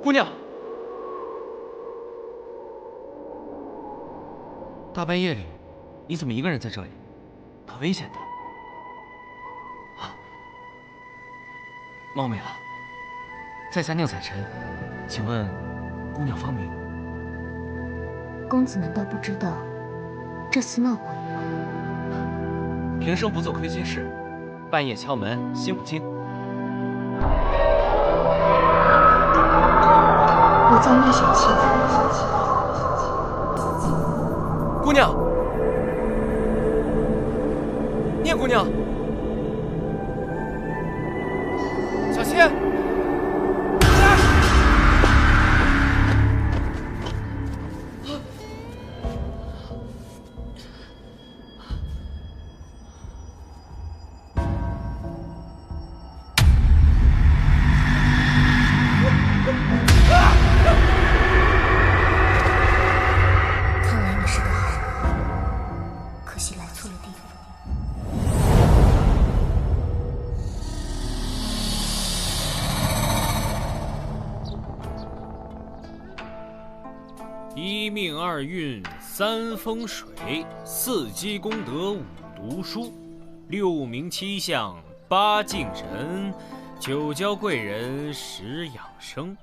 姑娘，大半夜里，你怎么一个人在这里？很危险的。啊，冒昧了，在下宁采臣，请问姑娘芳名？公子难道不知道这厮闹鬼吗？平生不做亏心事，半夜敲门心不惊。我叫聂小倩。姑娘，聂姑娘，小倩。 一命二运三风水，四积功德五读书，六名七相八敬神，九交贵人十养生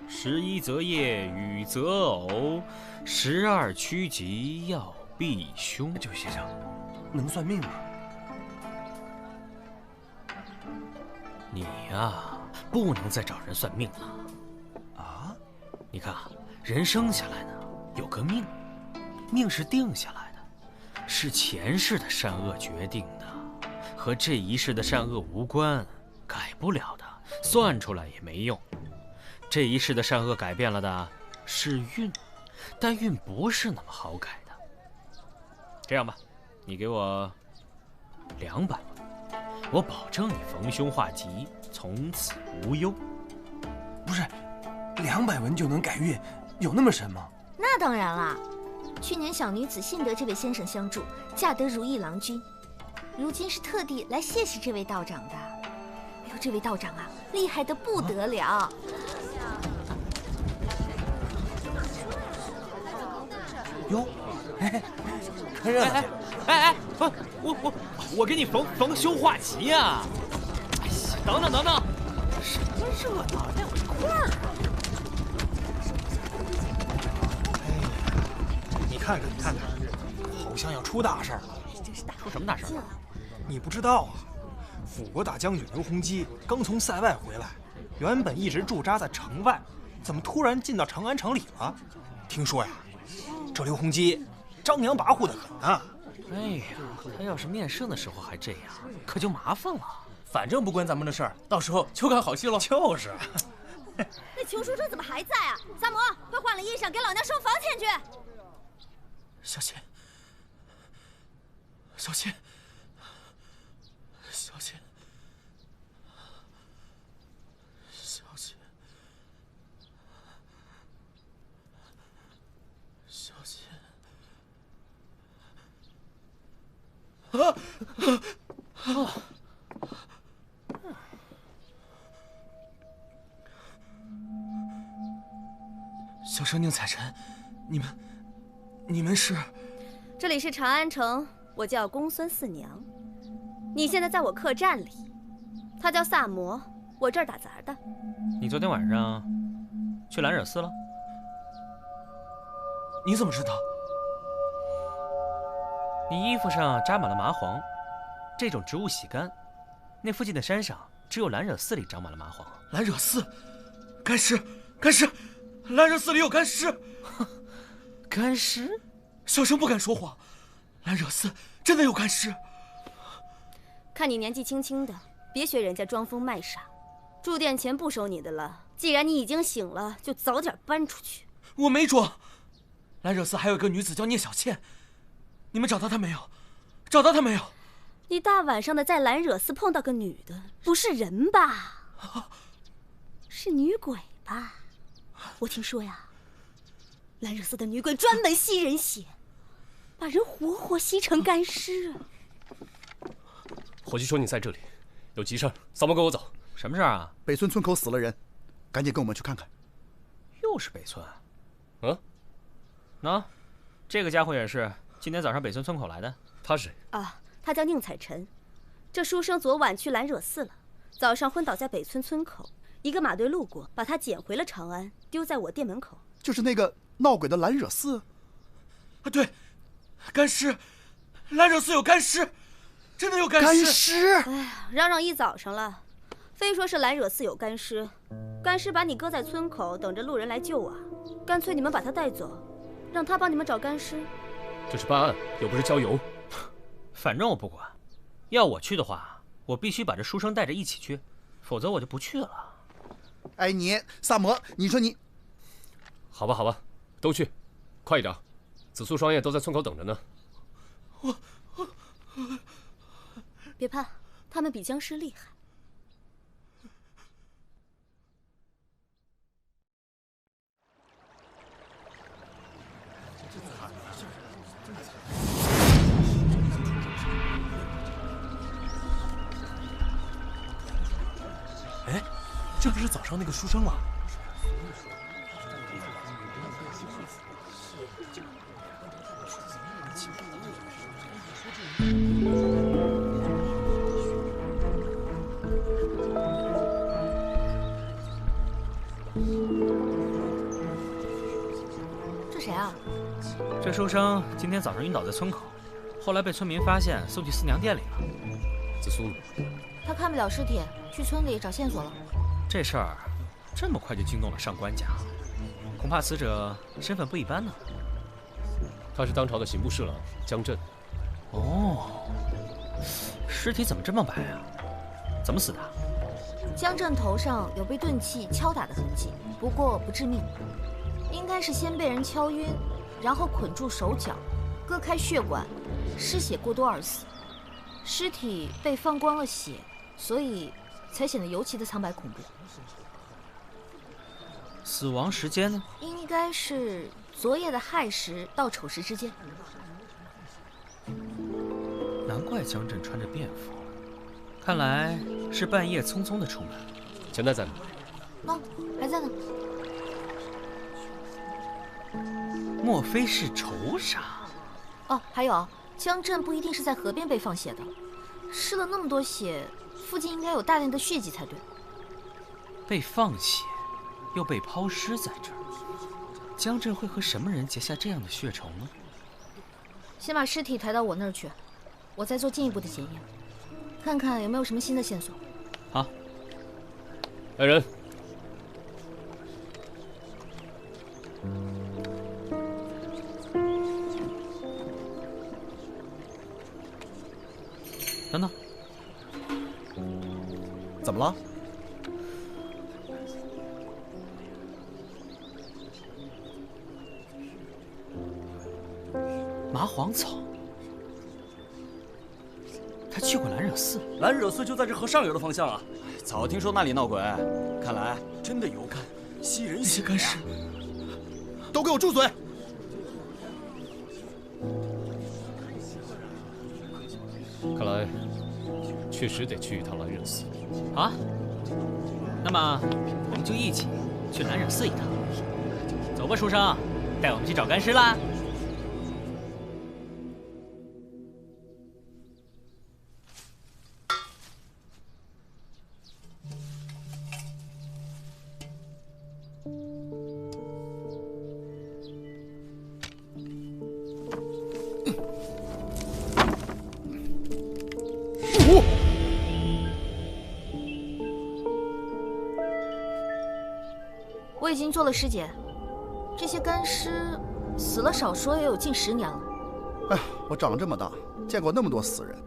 ，11择业与择偶，12趋吉要避凶。这位先生，能算命吗？你呀，不能再找人算命了。啊？你看，人生下来呢，有个命，命是定下来的，是前世的善恶决定的，和这一世的善恶无关，改不了的，算出来也没用。这一世的善恶改变了的是运，但运不是那么好改的。这样吧，你给我200万，我保证你逢凶化吉，从此无忧。不是，200文就能改运，有那么神吗？那当然啦，去年小女子幸得这位先生相助，嫁得如意郎君，如今是特地来谢谢这位道长的。哎呦，这位道长啊，厉害得不得了！哟，哎，看热闹！不，我给你逢凶化吉呀！哎呀，等等，什么热闹，带我一块儿啊！你看看，好像要出大事了。出什么大事？你不知道啊？辅国大将军刘洪基刚从塞外回来，原本一直驻扎在城外，怎么突然进到长安城里了？听说呀，这刘洪基张扬跋扈得很啊！哎呀，他要是面圣的时候还这样，可就麻烦了。反正不关咱们的事儿，到时候就看好戏喽。就是。那裘书生怎么还在啊？萨摩，快换了衣裳，给老娘收房钱去。小倩，小倩，小倩，小倩，小倩，小生宁采臣，你们是？这里是长安城，我叫公孙四娘。你现在在我客栈里，他叫萨摩，我这儿打杂的。你昨天晚上去兰惹寺了？你怎么知道？你衣服上扎满了麻黄，这种植物洗干，那附近的山上只有兰惹寺里长满了麻黄。兰惹寺，干尸，兰惹寺里有干尸。干尸？小生不敢说谎，兰惹寺真的有干尸。看你年纪轻轻的，别学人家装疯卖傻。住店钱不收你的了，既然你已经醒了，就早点搬出去。我没装。兰惹寺还有一个女子叫聂小倩，你们找到她没有？找到她没有？你大晚上的在兰惹寺碰到个女的，不是人吧？是女鬼吧？我听说呀，兰惹寺的女鬼专门吸人血，把人活活吸成干尸。伙计说你在这里，有急事，扫盲跟我走。什么事儿啊？北村村口死了人，赶紧跟我们去看看。就是北村。那，这个家伙也是今天早上北村村口来的。他是谁？啊，他叫宁采臣。这书生昨晚去兰惹寺了，早上昏倒在北村村口。一个马队路过，把他捡回了长安，丢在我店门口。就是那个闹鬼的兰惹寺。啊，对，干尸，兰惹寺有干尸，真的有干尸。干尸！哎呀，嚷一早上了，非说是兰惹寺有干尸，干尸把你搁在村口，等着路人来救啊。干脆你们把他带走，让他帮你们找干尸。这是办案，又不是郊游。反正我不管，要我去的话，我必须把这书生带着一起去，否则我就不去了。哎，你萨摩，你说你……好吧，都去，快一点。紫苏双叶都在村口等着呢。别怕，他们比僵尸厉害。哎，这不是早上那个书生吗？这谁啊？这书生今天早上晕倒在村口，后来被村民发现，送去四娘店里了。紫苏呢？他看不了尸体，去村里找线索了。这事儿这么快就惊动了上官家，恐怕死者身份不一般呢。他是当朝的刑部侍郎江震。哦，尸体怎么这么白啊？怎么死的？江震头上有被钝器敲打的痕迹，不过不致命，应该是先被人敲晕，然后捆住手脚，割开血管，失血过多而死。尸体被放光了血，所以才显得尤其的苍白恐怖。死亡时间呢？应该是昨夜的亥时到丑时之间。难怪江震穿着便服，看来是半夜匆匆的出门。钱袋在哪？哦，还在呢。莫非是仇杀？哦，还有，江震不一定是在河边被放血的，失了那么多血，附近应该有大量的血迹才对。被放血，又被抛尸在这儿，江震会和什么人结下这样的血仇呢？先把尸体抬到我那儿去，我再做进一步的检验，看看有没有什么新的线索。好。来人！等等，怎么了？麻黄草，他去过兰惹寺。兰惹寺就在这河上游的方向啊！早听说那里闹鬼，看来真的有干吸人血。干尸，都给我住嘴！看来确实得去一趟兰惹寺。好啊，那么我们就一起去兰惹寺一趟。走吧，书生，带我们去找干尸啦！我已经做了尸检，这些干尸死了少说也有近10年了。哎，我长这么大见过那么多死人，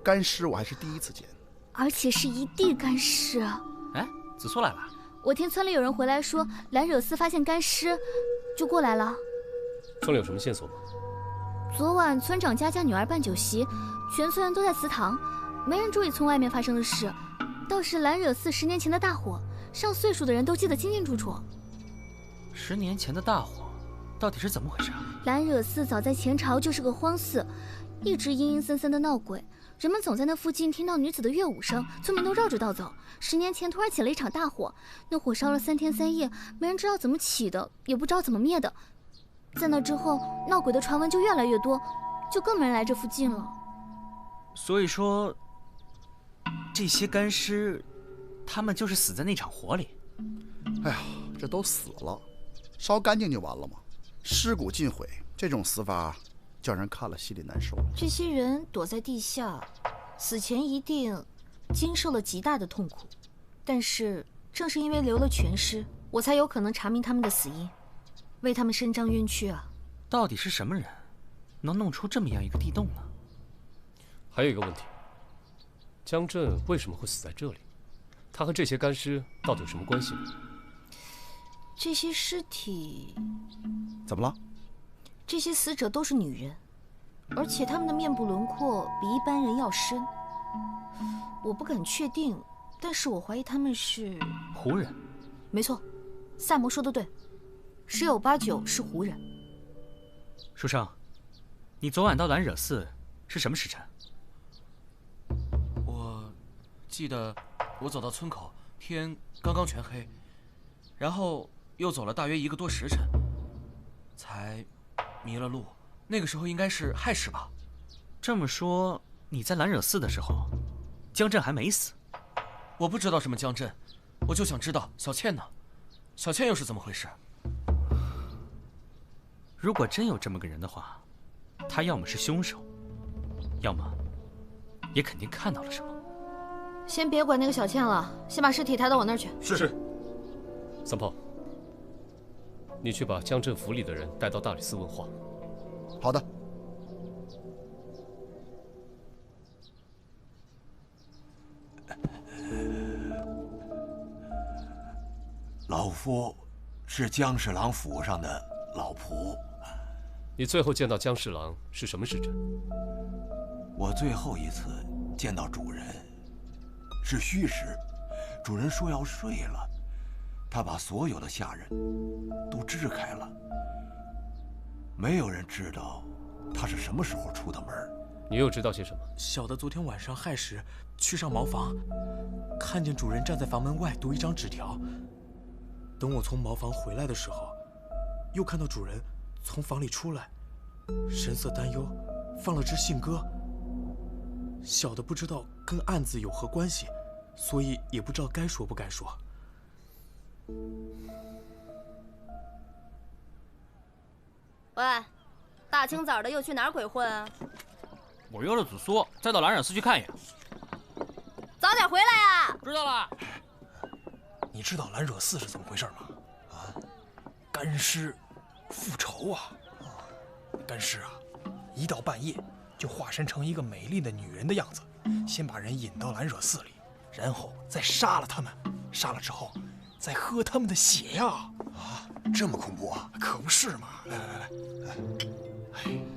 干尸我还是第一次见。而且是一地干尸。哎，紫苏来了。我听村里有人回来说兰惹寺发现干尸，就过来了。村里有什么线索吗？昨晚村长家女儿办酒席，全村人都在祠堂，没人注意村外面发生的事。倒是兰惹寺10年前的大火，上岁数的人都记得清清楚楚。10年前的大火，到底是怎么回事啊？兰惹寺早在前朝就是个荒寺，一直阴阴森森的闹鬼，人们总在那附近听到女子的乐舞声，村民都绕着道走。10年前突然起了一场大火，那火烧了3天3夜，没人知道怎么起的，也不知道怎么灭的。在那之后，闹鬼的传闻就越来越多，就更没人来这附近了。所以说，这些干尸，他们就是死在那场火里。哎呀，这都死了，烧干净就完了吗？尸骨尽毁，这种死法叫人看了心里难受。这些人躲在地下，死前一定经受了极大的痛苦。但是正是因为留了全尸，我才有可能查明他们的死因，为他们伸张冤屈啊！到底是什么人，能弄出这么样一个地洞呢？还有一个问题，江震为什么会死在这里？他和这些干尸到底有什么关系呢？这些尸体怎么了？这些死者都是女人，而且她们的面部轮廓比一般人要深。我不敢确定，但是我怀疑她们是胡人。没错，萨摩说的对，10有8九是胡人。书生，你昨晚到兰惹寺是什么时辰？我记得我走到村口，天刚刚全黑，然后又走了大约1个多时辰，才迷了路。那个时候应该是亥时吧？这么说，你在兰惹寺的时候，江震还没死？我不知道什么江震，我就想知道小倩呢？小倩又是怎么回事？如果真有这么个人的话，他要么是凶手，要么也肯定看到了什么。先别管那个小倩了，先把尸体抬到我那儿去。是。三炮，你去把江镇府里的人带到大理寺问话。好的。老夫是江侍郎府上的老仆。你最后见到江侍郎是什么时辰？我最后一次见到主人是戌时，主人说要睡了，他把所有的下人都支开了，没有人知道他是什么时候出的门。你又知道些什么？小的昨天晚上亥时去上茅房，看见主人站在房门外读一张纸条。等我从茅房回来的时候，又看到主人从房里出来，神色担忧，放了支信鸽。小的不知道跟案子有何关系，所以也不知道该说不该说。喂，大清早的又去哪儿鬼混啊？我约了子苏，再到兰染寺去看一眼。早点回来呀！知道了。你知道兰惹寺是怎么回事吗？啊，干尸复仇啊！干尸啊，一到半夜就化身成一个美丽的女人的样子，先把人引到兰惹寺里，然后再杀了他们。杀了之后，再喝他们的血呀！啊，这么恐怖啊！可不是嘛！来，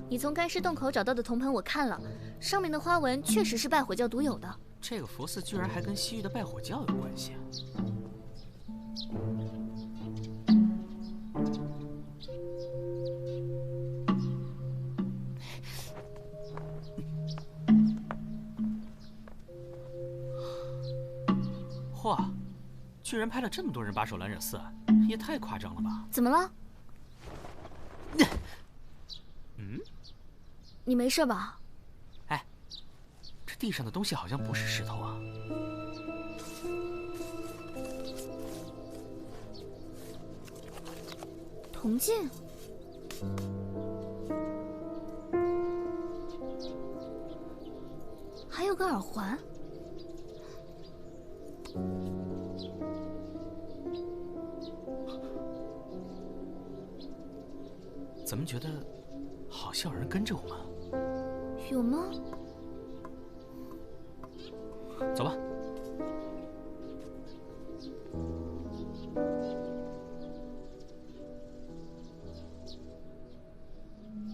你从干尸洞口找到的铜盆我看了，上面的花纹确实是拜火教独有的。这个佛寺居然还跟西域的拜火教有关系啊！嚯，居然派了这么多人把守兰惹寺，也太夸张了吧？怎么了？你没事吧？哎，这地上的东西好像不是石头啊。铜镜。还有个耳环。怎么觉得好像有人跟着我们？有吗？走吧。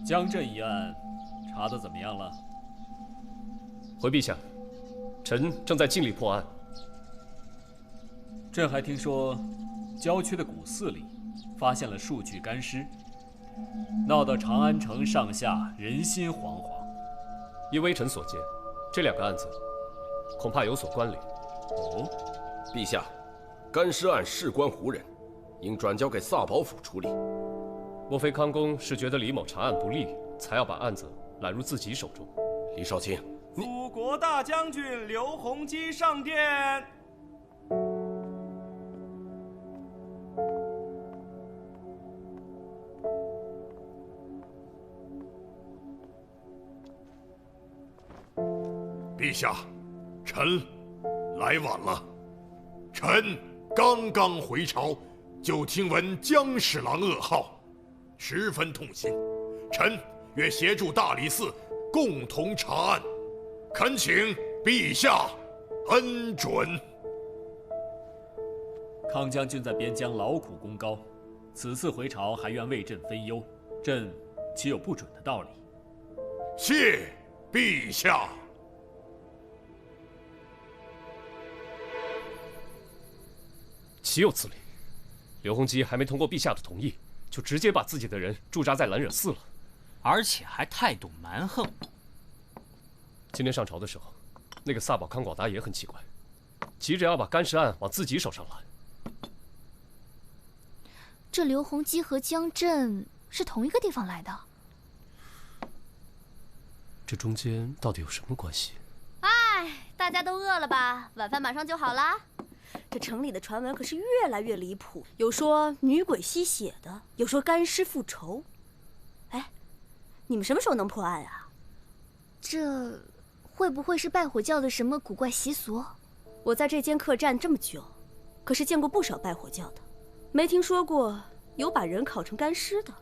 江镇一案查得怎么样了？回陛下，臣正在尽力破案。朕还听说，郊区的古寺里发现了数具干尸，闹得长安城上下人心惶惶。依微臣所见，这2个案子恐怕有所关联。哦，陛下，干尸案事关胡人，应转交给萨保府处理。莫非康公是觉得李某查案不力，才要把案子揽入自己手中？李少卿，辅国大将军刘洪基上殿。陛下，臣来晚了。臣刚刚回朝，就听闻江侍郎噩耗，十分痛心。臣愿协助大理寺共同查案，恳请陛下恩准。康将军在边疆劳苦功高，此次回朝还愿为朕分忧，朕岂有不准的道理？谢陛下。岂有此理！刘洪基还没通过陛下的同意，就直接把自己的人驻扎在兰惹寺了，而且还态度蛮横。今天上朝的时候，那个萨保康广达也很奇怪，急着要把干尸案往自己手上揽。这刘洪基和江震是同一个地方来的，这中间到底有什么关系？哎，大家都饿了吧？晚饭马上就好啦。这城里的传闻可是越来越离谱，有说女鬼吸血的，有说干尸复仇。哎，你们什么时候能破案啊？这会不会是拜火教的什么古怪习俗？我在这间客栈这么久，可是见过不少拜火教的，没听说过有把人烤成干尸的。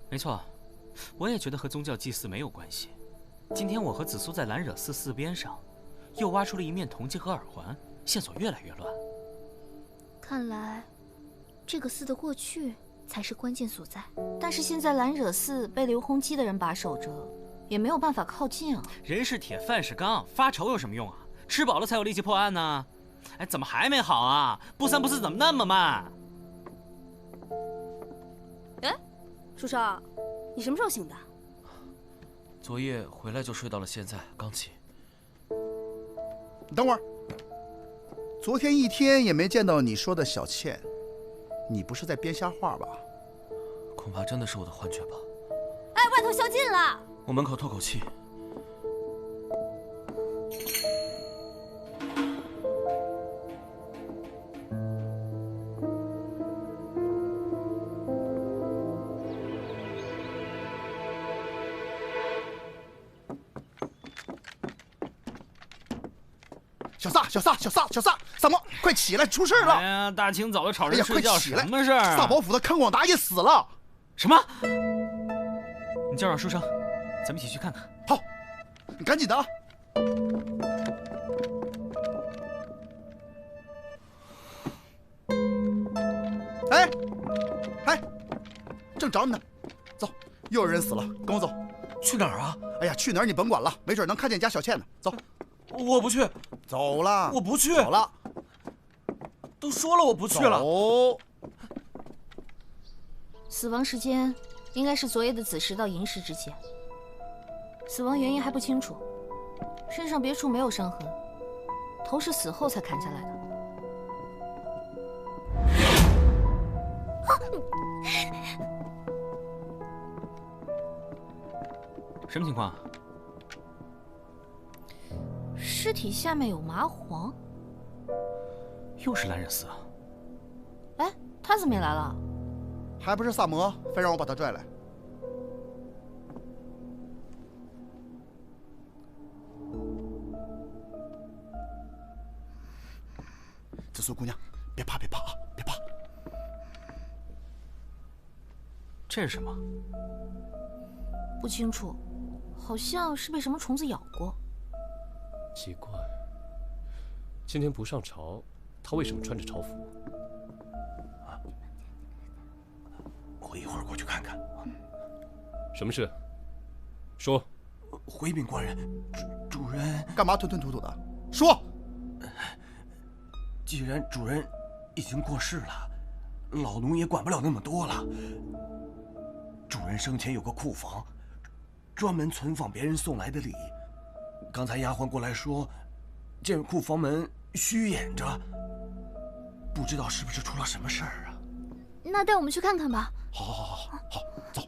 没错，我也觉得和宗教祭祀没有关系。今天我和紫苏在兰惹寺寺边上，又挖出了一面铜镜和耳环，线索越来越乱。看来，这个寺的过去才是关键所在。但是现在兰惹寺被刘洪基的人把守着，也没有办法靠近啊。人是铁，饭是钢，发愁有什么用啊？吃饱了才有力气破案呢。哎，怎么还没好啊？不三不四怎么那么慢？哎，书生，你什么时候醒的？昨夜回来就睡到了现在，刚起。你等会儿。昨天一天也没见到你说的小倩，你不是在编瞎话吧？恐怕真的是我的幻觉吧。哎，外头宵禁了。我门口透口气。小萨，怎么？快起来，出事了！哎呀，大清早的吵人睡觉，快起来！什么事儿？萨保府的康广达也死了。什么？你叫上书生，咱们一起去看看。好，你赶紧的啊！哎，正找你呢。走，又有人死了，跟我走。去哪儿啊？哎呀，去哪儿你甭管了，没准能看见家小倩呢。走。我不去，走了。我不去，走了。都说了我不去了。走。死亡时间应该是昨夜的子时到寅时之间，死亡原因还不清楚，身上别处没有伤痕，头是死后才砍下来的。什么情况？尸体下面有麻黄，又是兰惹寺啊！哎，他怎么也来了？还不是萨摩非让我把他拽来。紫苏姑娘，别怕啊，别怕。这是什么？不清楚，好像是被什么虫子咬过。奇怪，今天不上朝，他为什么穿着朝服？我一会儿过去看看。什么事？说。回禀官人，主人干嘛吞吞吐吐的？说。既然主人已经过世了，老奴也管不了那么多了。主人生前有个库房，专门存放别人送来的礼。刚才丫鬟过来说，见库房门虚掩着，不知道是不是出了什么事儿啊？那带我们去看看吧。好，走。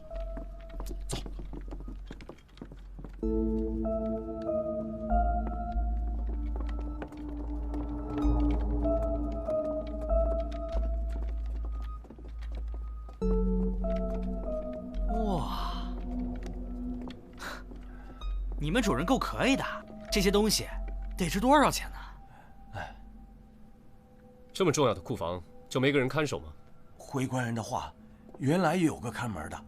哇，你们主人够可以的，这些东西得值多少钱呢？这么重要的库房，就没个人看守吗？回官人的话，原来有个看门的，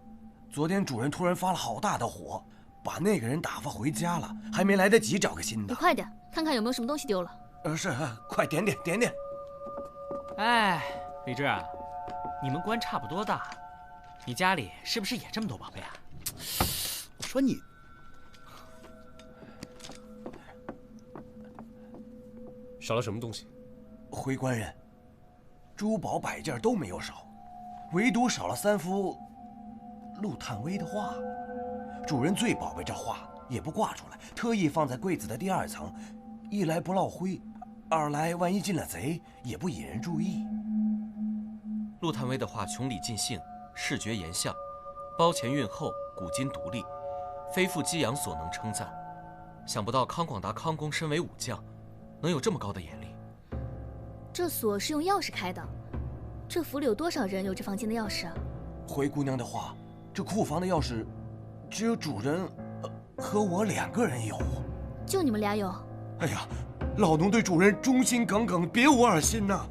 昨天主人突然发了好大的火，把那个人打发回家了，还没来得及找个新的。你快点，看看有没有什么东西丢了。是，快点。哎，李治，你们官差不多大，你家里是不是也这么多宝贝啊？我说你，少了什么东西？回官人，珠宝摆件都没有少，唯独少了3幅陆探微的画。主人最宝贝这画，也不挂出来，特意放在柜子的第2层，一来不落灰，二来万一进了贼，也不引人注意。陆探微的画穷理尽兴，视觉严相，包前韵后，古今独立，非复激扬所能称赞。想不到康广达康公身为武将，能有这么高的眼力。这锁是用钥匙开的，这府里有多少人有这房间的钥匙啊？回姑娘的话，这库房的钥匙，只有主人和我2个人有。就你们俩有？哎呀，老奴对主人忠心耿耿，别无二心呐。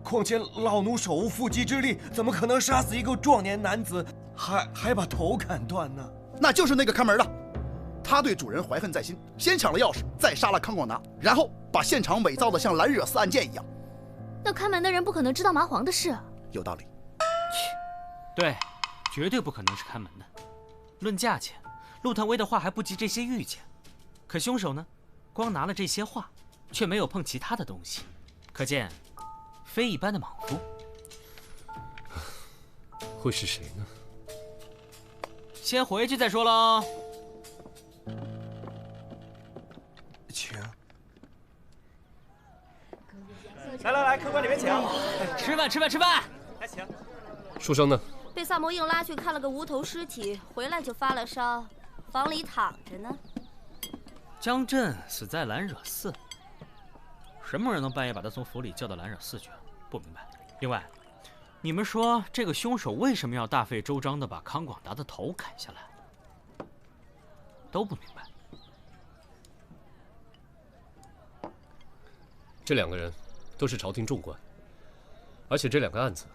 况且老奴手无缚鸡之力，怎么可能杀死一个壮年男子，还把头砍断呢？那就是那个看门的，他对主人怀恨在心，先抢了钥匙，再杀了康广达，然后把现场伪造的像蓝惹寺案件一样。那看门的人不可能知道麻黄的事。有道理。对，绝对不可能是看门的。论价钱，陆探微的画还不及这些玉钱，可凶手呢，光拿了这些画，却没有碰其他的东西，可见非一般的莽夫。会是谁呢？先回去再说喽。请。来，客官里面请。吃饭。来请。书生呢？被萨摩硬拉去看了个无头尸体，回来就发了烧，房里躺着呢。江震死在蓝惹寺，什么人能半夜把他从府里叫到蓝惹寺去？不明白。另外，你们说这个凶手为什么要大费周章地把康广达的头砍下来？都不明白。这2个人都是朝廷重官，而且这2个案子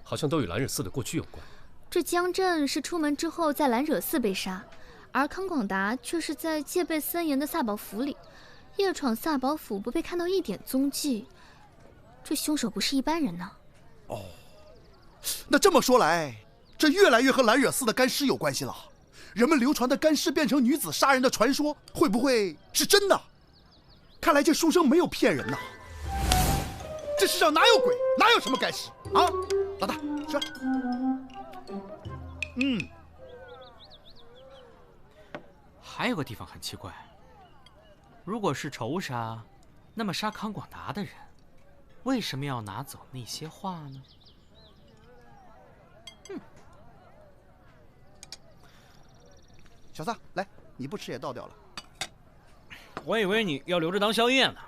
好像都与蓝惹寺的过去有关。这江震是出门之后在蓝惹寺被杀，而康广达却是在戒备森严的萨宝府里夜闯萨宝府，不被看到一点踪迹。这凶手不是一般人呢。哦，那这么说来，这越来越和蓝惹寺的干尸有关系了。人们流传的干尸变成女子杀人的传说，会不会是真的？看来这书生没有骗人呐。这世上哪有鬼，哪有什么干尸啊？老大，吃。还有个地方很奇怪，如果是仇杀，那么杀康广达的人，为什么要拿走那些画呢？小撒，来，你不吃也倒掉了。我以为你要留着当宵夜呢。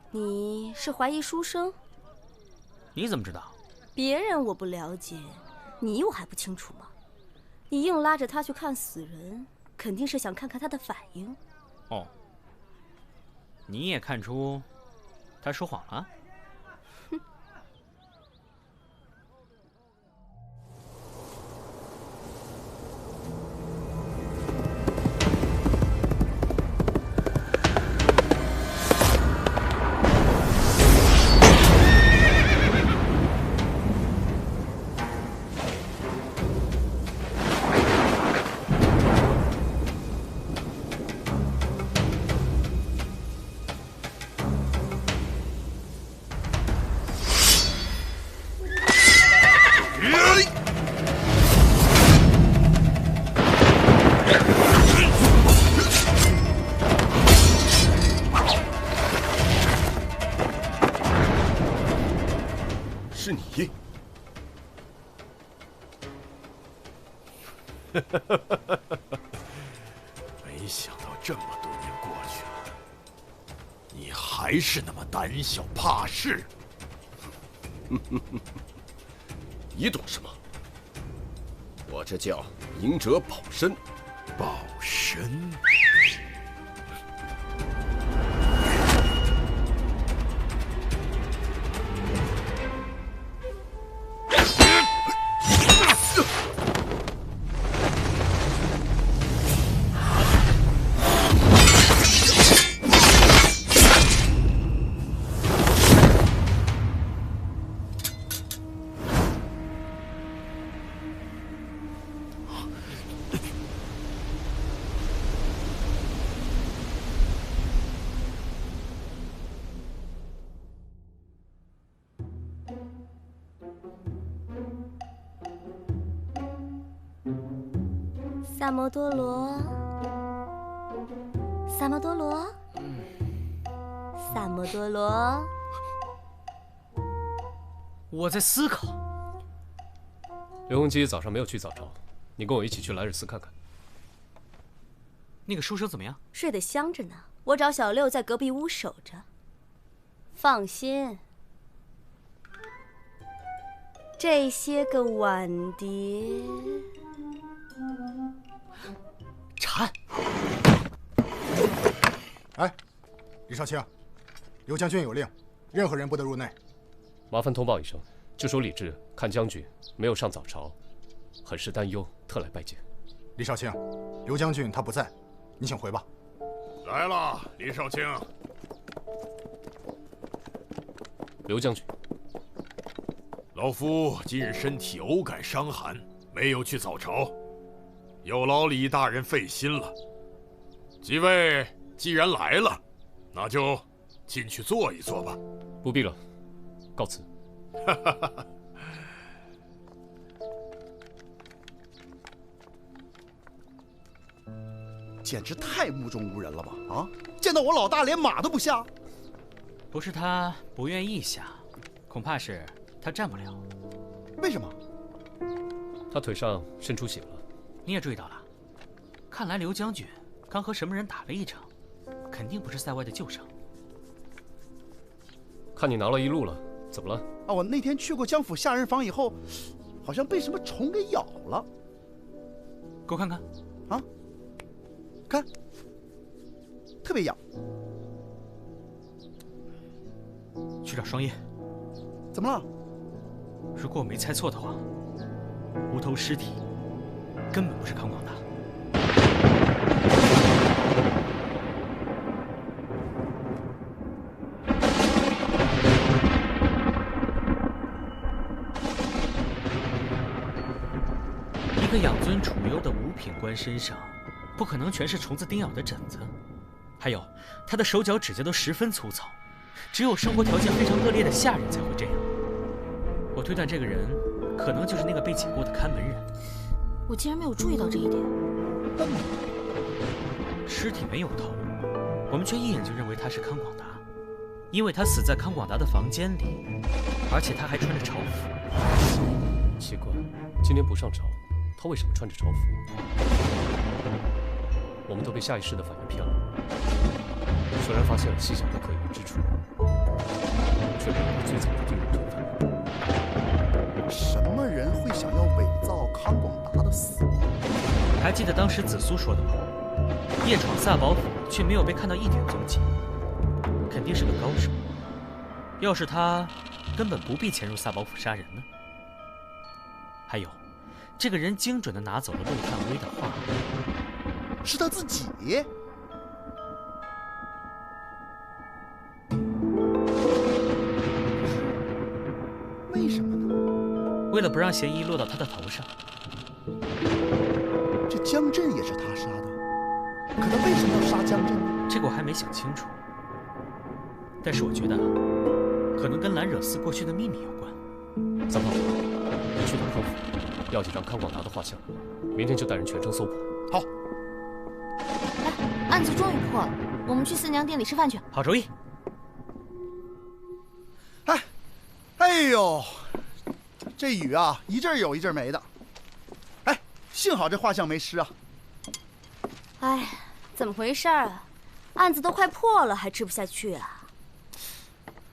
你是怀疑书生？你怎么知道？别人我不了解，你我还不清楚吗？你硬拉着他去看死人，肯定是想看看他的反应。哦，你也看出他说谎了？是你。没想到这么多年过去了，你还是那么胆小怕事。你懂什么？我这叫赢者保身。保身。萨摩多罗，萨摩多罗，萨摩多罗。我在思考。刘洪基早上没有去早朝，你跟我一起去兰惹寺看看。那个书生怎么样？睡得香着呢，我找小六在隔壁屋守着。放心，这些个碗碟。禅。哎，李少卿，刘将军有令，任何人不得入内。麻烦通报一声，就说李治看将军没有上早朝，很是担忧，特来拜见。李少卿，刘将军他不在，你请回吧。来了，李少卿。刘将军，老夫今日身体偶感伤寒，没有去早朝，有劳李大人费心了。几位既然来了，那就进去坐一坐吧。不必了，告辞。简直太目中无人了吧！啊，见到我老大连马都不下。不是他不愿意下，恐怕是他站不了。为什么？他腿上渗出血了。你也注意到了？看来刘将军刚和什么人打了一场，肯定不是塞外的旧伤。看你拿了一路了，怎么了？啊，我那天去过江府下人房以后，好像被什么虫给咬了。给我看看。啊，看，特别痒。去找双叶。怎么了？如果我没猜错的话，无头尸体根本不是康广达。一个养尊处优的五品官身上，不可能全是虫子叮咬的疹子。还有，他的手脚指甲都十分粗糙，只有生活条件非常恶劣的下人才会这样。我推断这个人可能就是那个被解雇的看门人。我竟然没有注意到这一点。尸体没有头，我们却一眼就认为他是康广达，因为他死在康广达的房间里，而且他还穿着朝服。奇怪，今天不上朝，他为什么穿着朝服？我们都被下意识的反应骗了。虽然发现了细小的可疑之处，却没有最早的定论推翻。什么人会想要伪造康广达的死亡？还记得当时紫苏说的吗？夜闯萨宝府却没有被看到一点踪迹，肯定是个高手。要是他，根本不必潜入萨宝府杀人呢。还有，这个人精准地拿走了陆探微的画，是他自己。为什么呢？为了不让嫌疑落到他的头上。这江震也是他杀的，可他为什么要杀江震呢？这个我还没想清楚。但是我觉得，可能跟兰惹寺过去的秘密有关。三胖，你去趟康府，要几张康广达的画像，明天就带人全城搜捕。好。哎，案子终于破了，我们去四娘店里吃饭去。好主意。哎呦，这雨啊，一阵有一阵没的。哎，幸好这画像没湿啊。哎，怎么回事啊？案子都快破了，还吃不下去啊？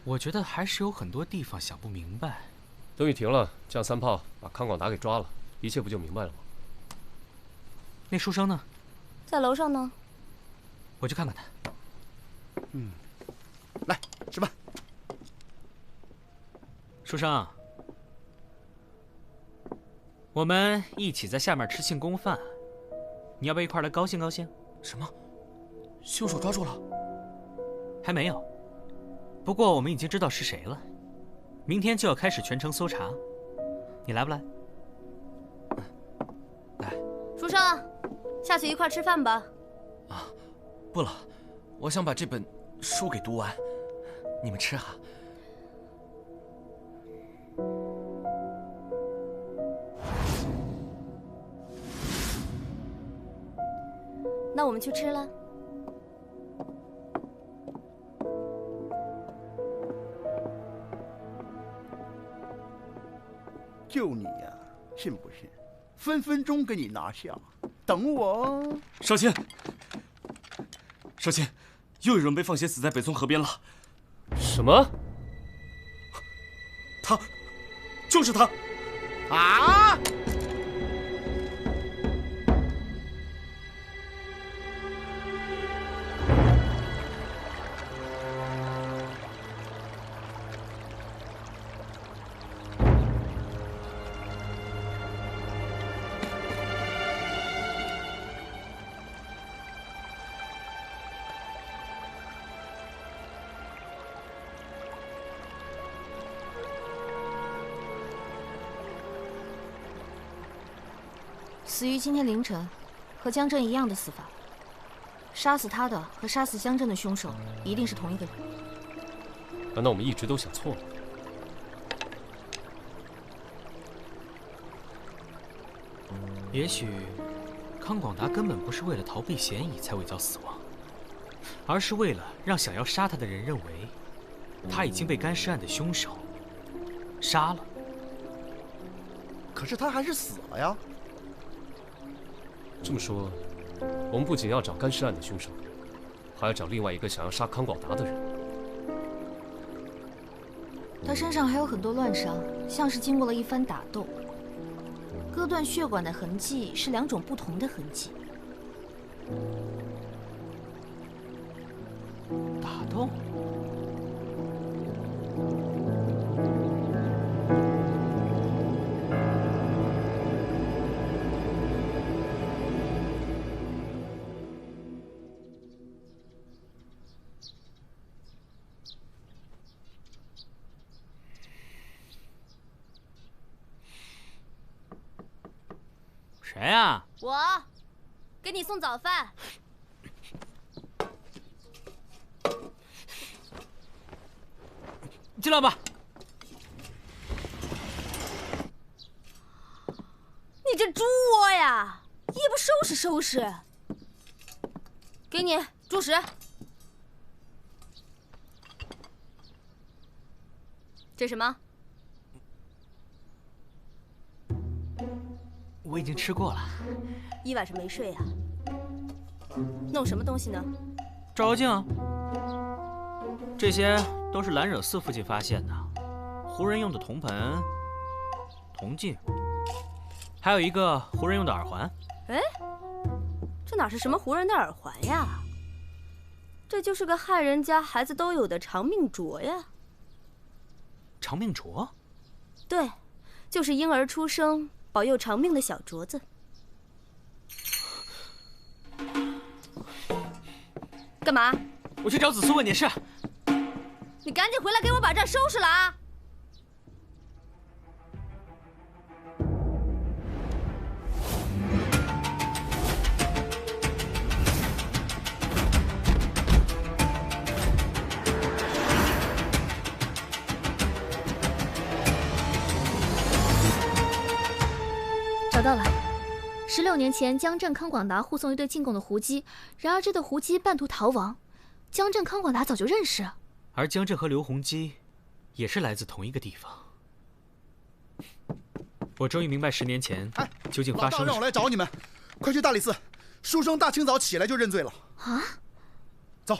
我觉得还是有很多地方想不明白。等雨停了，降3炮把康广达给抓了，一切不就明白了吗？那书生呢？在楼上呢。我去看看他。来吃饭。书生，我们一起在下面吃庆功饭，你要不要一块来高兴高兴？什么？凶手抓住了？还没有，不过我们已经知道是谁了。明天就要开始全城搜查，你来不来？来。书生，下去一块吃饭吧。啊，不了，我想把这本书给读完。你们吃哈。那我们去吃了。就你呀，信不信？分分钟给你拿下。等我。少卿，少卿，又有人被放血死在北宋河边了。什么？他，就是他！啊！死于今天凌晨，和江震一样的死法。杀死他的和杀死江震的凶手一定是同一个人。难道我们一直都想错了？也许康广达根本不是为了逃避嫌疑才伪造死亡，而是为了让想要杀他的人认为他已经被干尸案的凶手杀了。可是他还是死了呀。这么说，我们不仅要找干尸案的凶手，还要找另外一个想要杀康广达的人。他身上还有很多乱伤，像是经过了一番打斗。割断血管的痕迹是2种不同的痕迹。打斗？谁呀？我，给你送早饭。进来吧。你这猪窝呀，也不收拾收拾。给你猪食。这什么？我已经吃过了。一晚上没睡啊？弄什么东西呢？照妖镜啊。这些都是兰惹寺附近发现的，胡人用的铜盆、铜镜，还有一个胡人用的耳环。哎，这哪是什么胡人的耳环呀？这就是个汉人家孩子都有的长命镯呀。长命镯？对，就是婴儿出生保佑长命的小镯子。干嘛？我去找子苏问点事。你赶紧回来给我把这儿收拾了啊！找到了，16年前江震、康广达护送一对进贡的胡姬，然而这对胡姬半途逃亡，江震、康广达早就认识。而江震和刘洪基也是来自同一个地方。我终于明白10年前究竟发生了什么。让我来找你们，快去大理寺，书生大清早起来就认罪了。啊！走。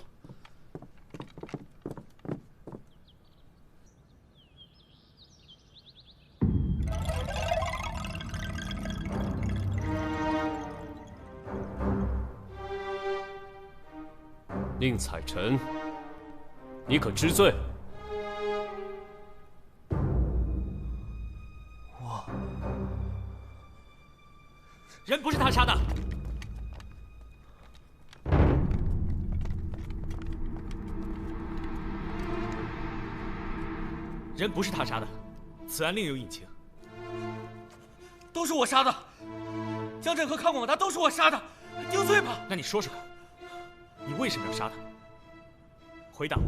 宁采臣，你可知罪？人不是他杀的。人不是他杀的，此案另有隐情。都是我杀的，江震和康广达都是我杀的，定罪吧。那你说说看，你为什么要杀他？回答我，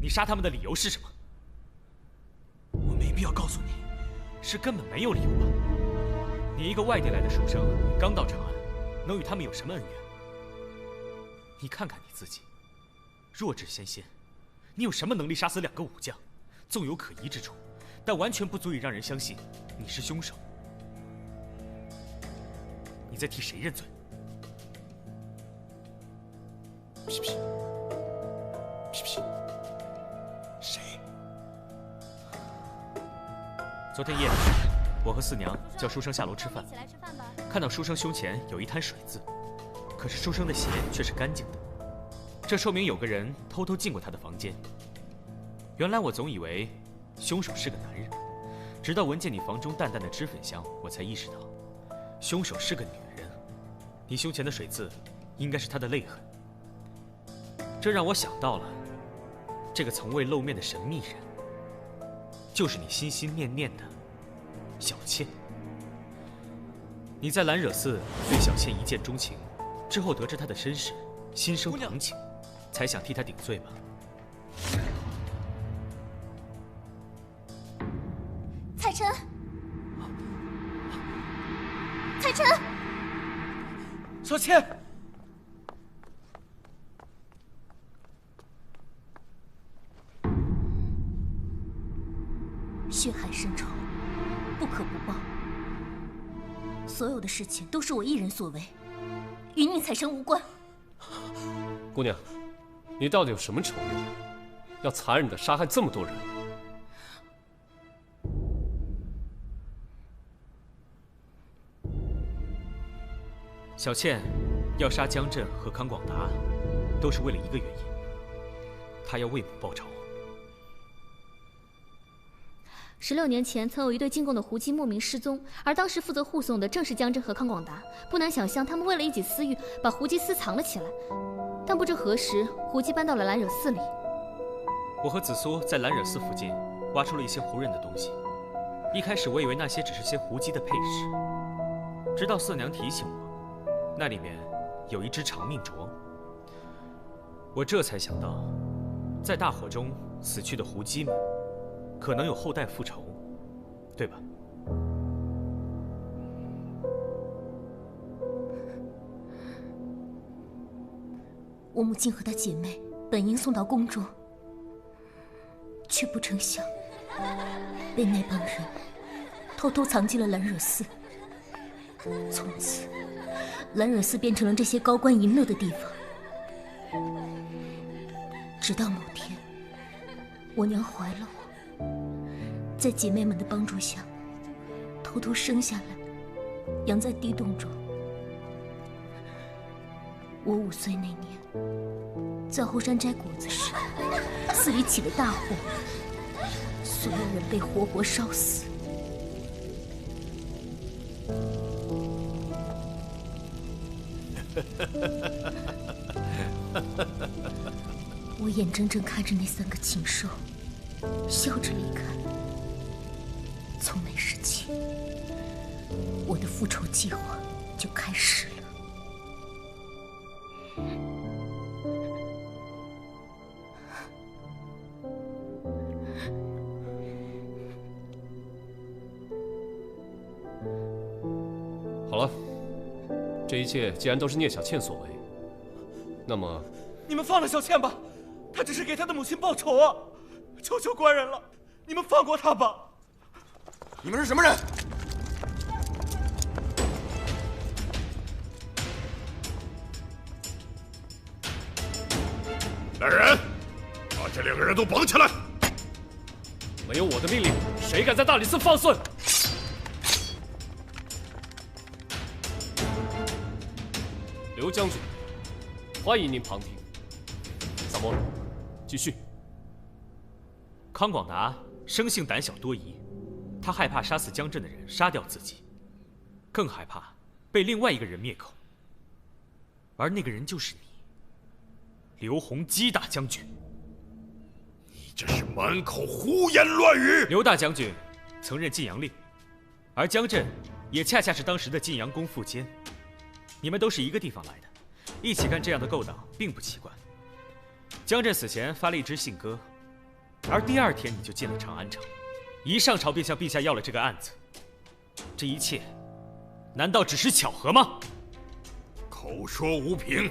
你杀他们的理由是什么？我没必要告诉你，是根本没有理由吧？你一个外地来的书生，刚到长安，能与他们有什么恩怨？你看看你自己，弱智仙仙，你有什么能力杀死2个武将？纵有可疑之处，但完全不足以让人相信你是凶手。你在替谁认罪？屁屁，屁屁，谁？昨天夜里，我和四娘叫书生下楼吃饭，看到书生胸前有一滩水渍，可是书生的鞋却是干净的，这说明有个人偷偷进过他的房间。原来我总以为凶手是个男人，直到闻见你房中淡淡的脂粉香，我才意识到凶手是个女人。你胸前的水渍应该是她的泪痕，这让我想到了这个从未露面的神秘人，就是你心心念念的小倩。你在兰惹寺对小倩一见钟情，之后得知她的身世，心生同情，才想替她顶罪吧？采臣，采臣，小倩，血海深仇，不可不报。所有的事情都是我一人所为，与宁采臣无关。姑娘，你到底有什么仇怨，要残忍地杀害这么多人？小倩要杀江震和康广达，都是为了一个原因，她要为母报仇。16年前，曾有一对进贡的胡姬莫名失踪，而当时负责护送的正是江震和康广达。不难想象，他们为了一己私欲，把胡姬私藏了起来。但不知何时，胡姬搬到了兰惹寺里。我和紫苏在兰惹寺附近挖出了一些胡人的东西。一开始我以为那些只是些胡姬的配饰，直到四娘提醒我，那里面有一只长命镯。我这才想到，在大火中死去的胡姬们，可能有后代复仇，对吧？我母亲和她姐妹本应送到宫中，却不成想被那帮人偷偷藏进了兰惹寺。从此，兰惹寺变成了这些高官淫乐的地方。直到某天，我娘怀了我，在姐妹们的帮助下，偷偷生下来，养在地洞中。我5岁那年，在后山摘果子时，寺里起了大火，所有人被活活烧死。我眼睁睁看着那3个禽兽笑着离开。从那时起，我的复仇计划就开始了。好了，这一切既然都是聂小倩所为，那么你们放了小倩吧，她只是给她的母亲报仇啊！求求官人了，你们放过她吧！你们是什么人？来人，把这2个人都绑起来！没有我的命令，谁敢在大理寺放肆？刘将军，欢迎您旁听。萨摩，继续。康广达生性胆小多疑，他害怕杀死江震的人杀掉自己，更害怕被另外一个人灭口。而那个人就是你，刘洪基大将军。你这是满口胡言乱语！刘大将军曾任晋阳令，而江震也恰恰是当时的晋阳公副监。你们都是一个地方来的，一起干这样的勾当并不奇怪。江震死前发了一支信鸽，而第2天你就进了长安城，一上朝便向陛下要了这个案子。这一切，难道只是巧合吗？口说无凭，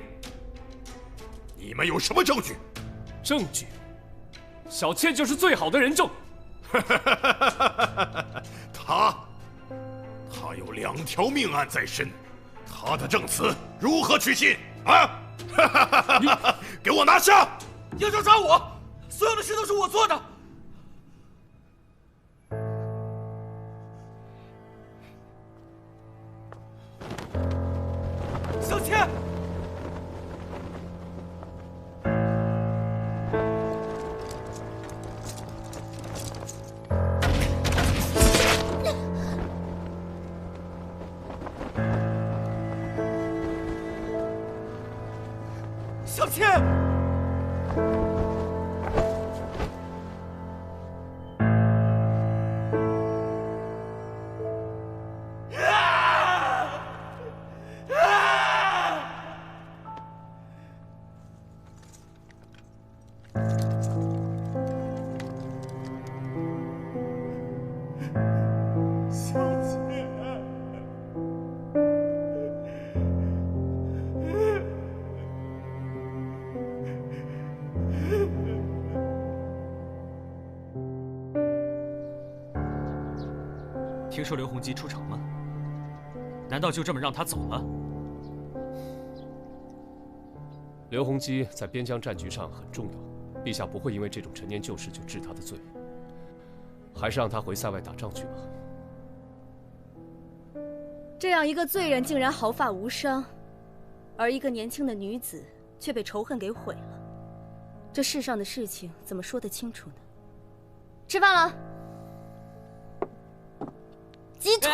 你们有什么证据？证据？小妾就是最好的人证。他有2条命案在身，他的证词如何取信啊？你给我拿下！要想抓我，所有的事都是我做的。小妾。小妾。听说刘洪基出城了，难道就这么让他走了？刘洪基在边疆战局上很重要，陛下不会因为这种陈年旧事就治他的罪，还是让他回塞外打仗去吧。这样一个罪人竟然毫发无伤，而一个年轻的女子却被仇恨给毁了。这世上的事情怎么说得清楚呢？吃饭了。鸡腿。